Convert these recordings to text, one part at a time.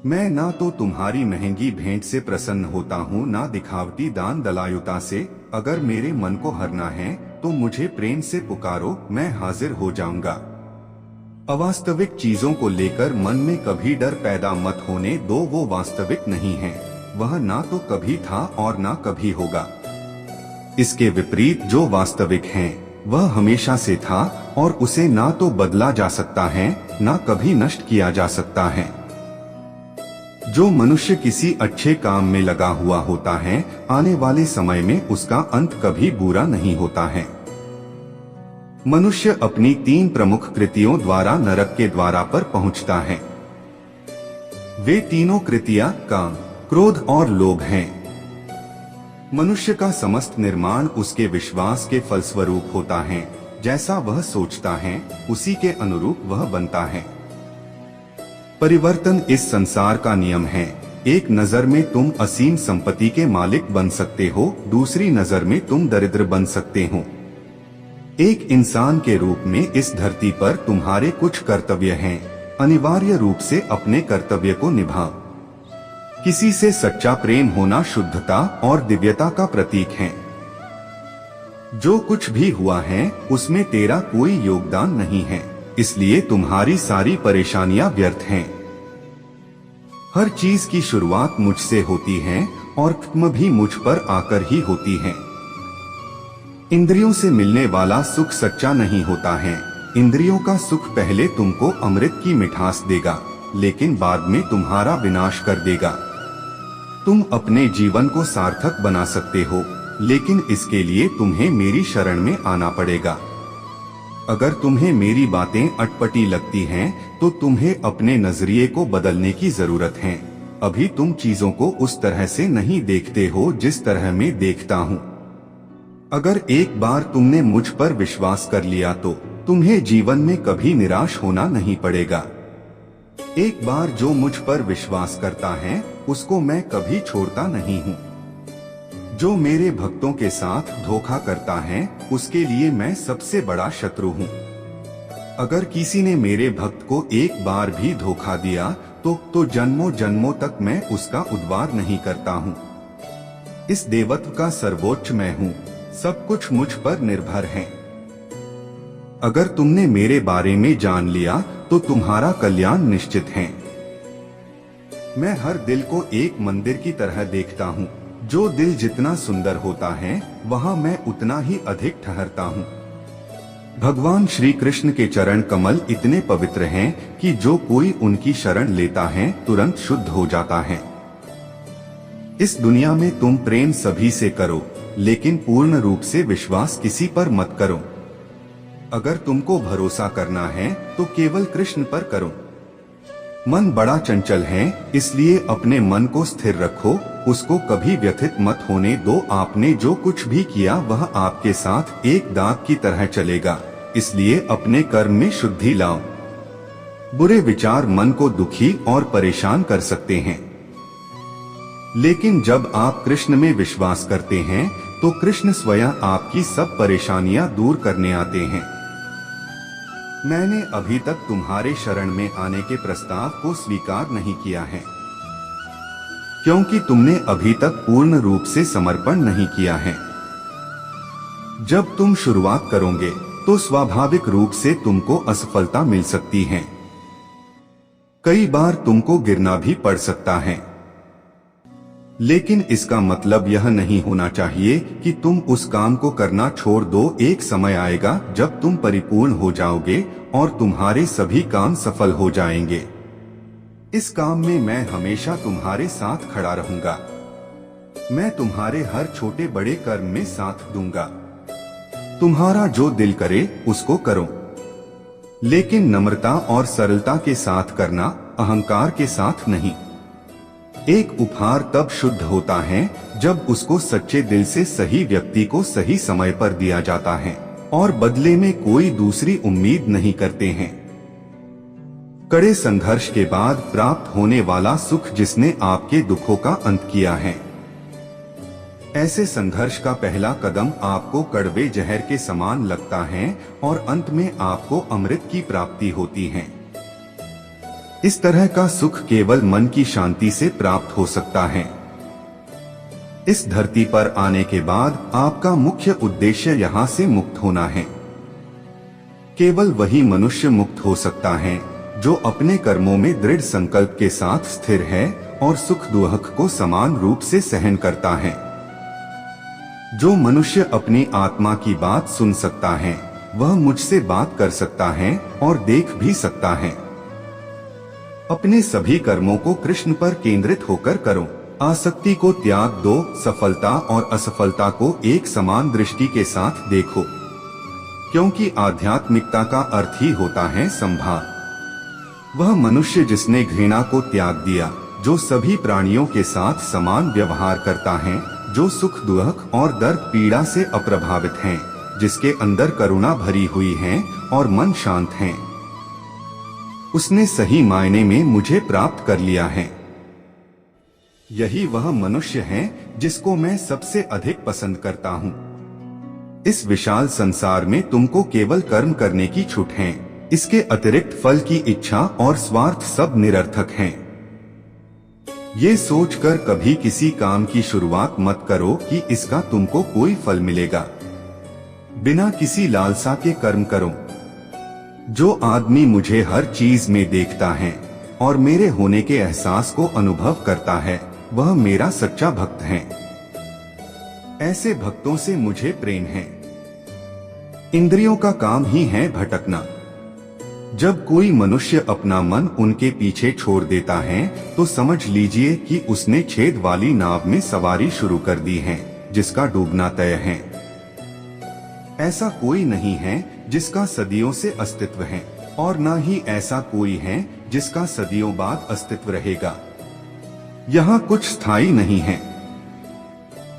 मैं ना तो तुम्हारी महंगी भेंट से प्रसन्न होता हूँ, ना दिखावटी दान दलायुता से। अगर मेरे मन को हरना है तो मुझे प्रेम से पुकारो, मैं हाजिर हो जाऊंगा। अवास्तविक चीजों को लेकर मन में कभी डर पैदा मत होने दो, वो वास्तविक नहीं है। वह ना तो कभी था और ना कभी होगा। इसके विपरीत जो वास्तविक है वह हमेशा से था और उसे ना तो बदला जा सकता है ना कभी नष्ट किया जा सकता है। जो मनुष्य किसी अच्छे काम में लगा हुआ होता है, आने वाले समय में उसका अंत कभी बुरा नहीं होता है। मनुष्य अपनी 3 प्रमुख कृतियों द्वारा नरक के द्वारा पर पहुंचता है। वे तीनों कृतियां काम, क्रोध और लोभ हैं। मनुष्य का समस्त निर्माण उसके विश्वास के फलस्वरूप होता है। जैसा वह सोचता है उसी के अनुरूप वह बनता है। परिवर्तन इस संसार का नियम है। एक नजर में तुम असीम संपत्ति के मालिक बन सकते हो, दूसरी नजर में तुम दरिद्र बन सकते हो। एक इंसान के रूप में इस धरती पर तुम्हारे कुछ कर्तव्य हैं। अनिवार्य रूप से अपने कर्तव्य को निभाओ। किसी से सच्चा प्रेम होना शुद्धता और दिव्यता का प्रतीक है। जो कुछ भी हुआ है उसमें तेरा कोई योगदान नहीं है, इसलिए तुम्हारी सारी परेशानियां व्यर्थ हैं। हर चीज की शुरुआत मुझसे होती है और खत्म भी मुझ पर आकर ही होती है। इंद्रियों से मिलने वाला सुख सच्चा नहीं होता है। इंद्रियों का सुख पहले तुमको अमृत की मिठास देगा, लेकिन बाद में तुम्हारा विनाश कर देगा। तुम अपने जीवन को सार्थक बना सकते हो, लेकिन इसके लिए तुम्हें मेरी शरण में आना पड़ेगा। अगर तुम्हें मेरी बातें अटपटी लगती हैं, तो तुम्हें अपने नजरिए को बदलने की जरूरत है। अभी तुम चीजों को उस तरह से नहीं देखते हो जिस तरह मैं देखता हूँ। अगर एक बार तुमने मुझ पर विश्वास कर लिया तो तुम्हें जीवन में कभी निराश होना नहीं पड़ेगा। एक बार जो मुझ पर विश्वास करता है उसको मैं कभी छोड़ता नहीं हूँ। जो मेरे भक्तों के साथ धोखा करता है उसके लिए मैं सबसे बड़ा शत्रु हूँ। अगर किसी ने मेरे भक्त को एक बार भी धोखा दिया तो जन्मों जन्मों तक मैं उसका उद्धार नहीं करता हूँ। इस देवत्व का सर्वोच्च मैं हूँ, सब कुछ मुझ पर निर्भर है। अगर तुमने मेरे बारे में जान लिया तो तुम्हारा कल्याण निश्चित है। मैं हर दिल को एक मंदिर की तरह देखता हूँ। जो दिल जितना सुंदर होता है वहाँ मैं उतना ही अधिक ठहरता हूँ। भगवान श्री कृष्ण के चरण कमल इतने पवित्र हैं कि जो कोई उनकी शरण लेता है तुरंत शुद्ध हो जाता है। इस दुनिया में तुम प्रेम सभी से करो, लेकिन पूर्ण रूप से विश्वास किसी पर मत करो। अगर तुमको भरोसा करना है तो केवल कृष्ण पर करो। मन बड़ा चंचल है, इसलिए अपने मन को स्थिर रखो, उसको कभी व्यथित मत होने दो। आपने जो कुछ भी किया वह आपके साथ एक दाग की तरह चलेगा, इसलिए अपने कर्म में शुद्धि लाओ। बुरे विचार मन को दुखी और परेशान कर सकते हैं, लेकिन जब आप कृष्ण में विश्वास करते हैं तो कृष्ण स्वयं आपकी सब परेशानियां दूर करने आते हैं। मैंने अभी तक तुम्हारे शरण में आने के प्रस्ताव को स्वीकार नहीं किया है, क्योंकि तुमने अभी तक पूर्ण रूप से समर्पण नहीं किया है। जब तुम शुरुआत करोगे तो स्वाभाविक रूप से तुमको असफलता मिल सकती है। कई बार तुमको गिरना भी पड़ सकता है, लेकिन इसका मतलब यह नहीं होना चाहिए कि तुम उस काम को करना छोड़ दो। एक समय आएगा जब तुम परिपूर्ण हो जाओगे और तुम्हारे सभी काम सफल हो जाएंगे। इस काम में मैं हमेशा तुम्हारे साथ खड़ा रहूंगा। मैं तुम्हारे हर छोटे बड़े कर्म में साथ दूंगा। तुम्हारा जो दिल करे उसको करो, लेकिन नम्रता और सरलता के साथ करना, अहंकार के साथ नहीं। एक उपहार तब शुद्ध होता है जब उसको सच्चे दिल से सही व्यक्ति को सही समय पर दिया जाता है और बदले में कोई दूसरी उम्मीद नहीं करते हैं। कड़े संघर्ष के बाद प्राप्त होने वाला सुख जिसने आपके दुखों का अंत किया है। ऐसे संघर्ष का पहला कदम आपको कड़वे जहर के समान लगता है और अंत में आपको अमृत की प्राप्ति होती है। इस तरह का सुख केवल मन की शांति से प्राप्त हो सकता है। इस धरती पर आने के बाद आपका मुख्य उद्देश्य यहाँ से मुक्त होना है। केवल वही मनुष्य मुक्त हो सकता है जो अपने कर्मों में दृढ़ संकल्प के साथ स्थिर है और सुख दुख को समान रूप से सहन करता है। जो मनुष्य अपनी आत्मा की बात सुन सकता है वह मुझसे बात कर सकता है और देख भी सकता है। अपने सभी कर्मों को कृष्ण पर केंद्रित होकर करो। आसक्ति को त्याग दो, सफलता और असफलता को एक समान दृष्टि के साथ देखो, क्योंकि आध्यात्मिकता का अर्थ ही होता है संभार। वह मनुष्य जिसने घृणा को त्याग दिया, जो सभी प्राणियों के साथ समान व्यवहार करता है, जो सुख दुख और दर्द पीड़ा से अप्रभावित हैं, जिसके अंदर करुणा भरी हुई है और मन शांत है, उसने सही मायने में मुझे प्राप्त कर लिया है। यही वह मनुष्य है जिसको मैं सबसे अधिक पसंद करता हूँ। इस विशाल संसार में तुमको केवल कर्म करने की छूट है। इसके अतिरिक्त फल की इच्छा और स्वार्थ सब निरर्थक हैं। ये सोचकर कभी किसी काम की शुरुआत मत करो कि इसका तुमको कोई फल मिलेगा। बिना किसी लालसा के कर्म करो। जो आदमी मुझे हर चीज में देखता है और मेरे होने के एहसास को अनुभव करता है, वह मेरा सच्चा भक्त है। ऐसे भक्तों से मुझे प्रेम है। इंद्रियों का काम ही है भटकना। जब कोई मनुष्य अपना मन उनके पीछे छोड़ देता है तो समझ लीजिए कि उसने छेद वाली नाव में सवारी शुरू कर दी है, जिसका डूबना तय है। ऐसा कोई नहीं है जिसका सदियों से अस्तित्व है, और न ही ऐसा कोई है जिसका सदियों बाद अस्तित्व रहेगा। यहाँ कुछ स्थायी नहीं है।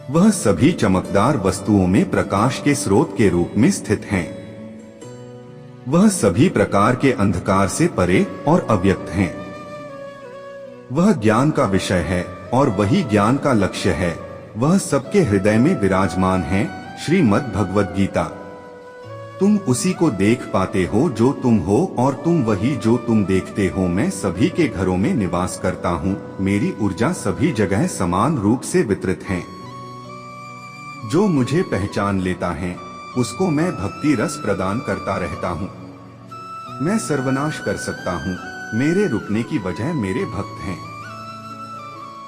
वह सभी चमकदार वस्तुओं में प्रकाश के स्रोत के रूप में स्थित हैं। वह सभी प्रकार के अंधकार से परे और अव्यक्त हैं। वह ज्ञान का विषय है और वही ज्ञान का लक्ष्य है। वह सबके हृदय में विराजमान है। श्रीमद् भगवद गीता। तुम उसी को देख पाते हो जो तुम हो, और तुम वही जो तुम देखते हो। मैं सभी के घरों में निवास करता हूँ। मेरी ऊर्जा सभी जगह समान रूप से वितरित है। जो मुझे पहचान लेता है उसको मैं भक्ति रस प्रदान करता रहता हूँ। मैं सर्वनाश कर सकता हूँ, मेरे रुकने की वजह मेरे भक्त हैं।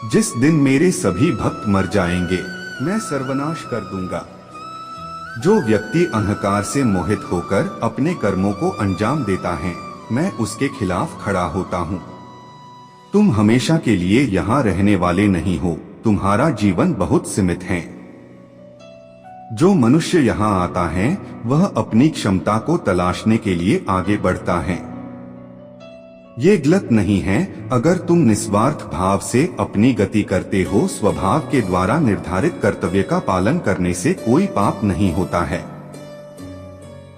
जिस दिन मेरे सभी भक्त मर जाएंगे मैं सर्वनाश कर दूंगा। जो व्यक्ति अहंकार से मोहित होकर अपने कर्मों को अंजाम देता है, मैं उसके खिलाफ खड़ा होता हूँ। तुम हमेशा के लिए यहाँ रहने वाले नहीं हो। तुम्हारा जीवन बहुत सीमित है। जो मनुष्य यहाँ आता है वह अपनी क्षमता को तलाशने के लिए आगे बढ़ता है। ये गलत नहीं है अगर तुम निस्वार्थ भाव से अपनी गति करते हो। स्वभाव के द्वारा निर्धारित कर्तव्य का पालन करने से कोई पाप नहीं होता है।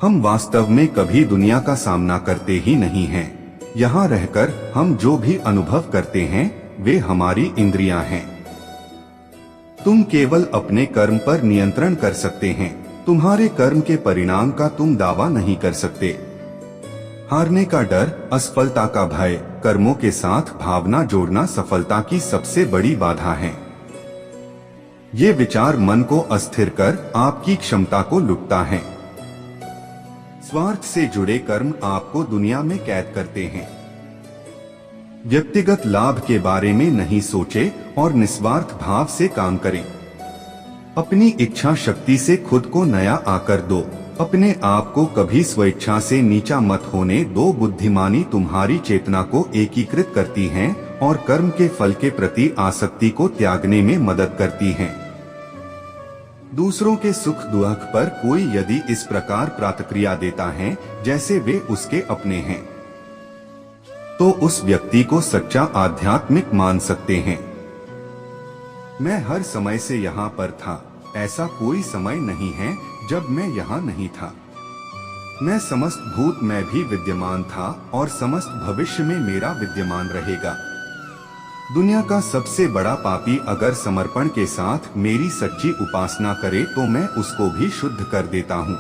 हम वास्तव में कभी दुनिया का सामना करते ही नहीं हैं। यहाँ रहकर हम जो भी अनुभव करते हैं वे हमारी इंद्रियां हैं। तुम केवल अपने कर्म पर नियंत्रण कर सकते हैं। तुम्हारे कर्म के परिणाम का तुम दावा नहीं कर सकते। हारने का डर, असफलता का भय, कर्मों के साथ भावना जोड़ना सफलता की सबसे बड़ी बाधा है। ये विचार मन को अस्थिर कर आपकी क्षमता को लुटता है। स्वार्थ से जुड़े कर्म आपको दुनिया में कैद करते हैं। व्यक्तिगत लाभ के बारे में नहीं सोचे और निस्वार्थ भाव से काम करें। अपनी इच्छा शक्ति से खुद को नया आकर दो। अपने आप को कभी स्वेच्छा से नीचा मत होने दो। बुद्धिमानी तुम्हारी चेतना को एकीकृत करती है और कर्म के फल के प्रति आसक्ति को त्यागने में मदद करती है। दूसरों के सुख दुख पर कोई यदि इस प्रकार प्रतिक्रिया देता है जैसे वे उसके अपने हैं, तो उस व्यक्ति को सच्चा आध्यात्मिक मान सकते हैं। मैं हर समय से यहाँ पर था। ऐसा कोई समय नहीं है जब मैं यहाँ नहीं था। मैं समस्त भूत में भी विद्यमान था और समस्त भविष्य में मेरा विद्यमान रहेगा। दुनिया का सबसे बड़ा पापी अगर समर्पण के साथ मेरी सच्ची उपासना करे तो मैं उसको भी शुद्ध कर देता हूँ।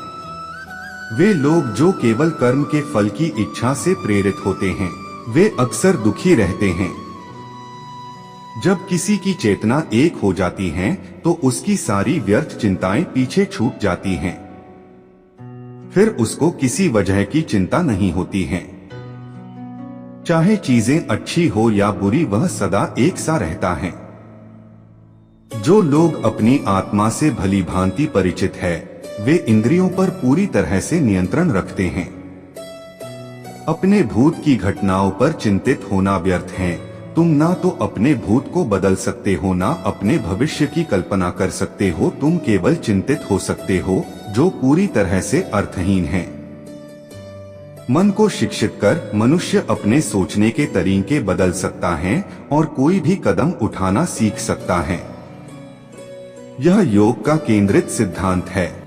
वे लोग जो केवल कर्म के फल की इच्छा से प्रेरित होते हैं वे अक्सर दुखी रहते हैं। जब किसी की चेतना एक हो जाती है तो उसकी सारी व्यर्थ चिंताएं पीछे छूट जाती हैं। फिर उसको किसी वजह की चिंता नहीं होती है। चाहे चीजें अच्छी हो या बुरी, वह सदा एक सा रहता है। जो लोग अपनी आत्मा से भली भांति परिचित है, वे इंद्रियों पर पूरी तरह से नियंत्रण रखते हैं। अपने भूत की घटनाओं पर चिंतित होना व्यर्थ है। तुम ना तो अपने भूत को बदल सकते हो, ना अपने भविष्य की कल्पना कर सकते हो। तुम केवल चिंतित हो सकते हो, जो पूरी तरह से अर्थहीन है। मन को शिक्षित कर मनुष्य अपने सोचने के तरीके बदल सकता है और कोई भी कदम उठाना सीख सकता है। यह योग का केंद्रित सिद्धांत है।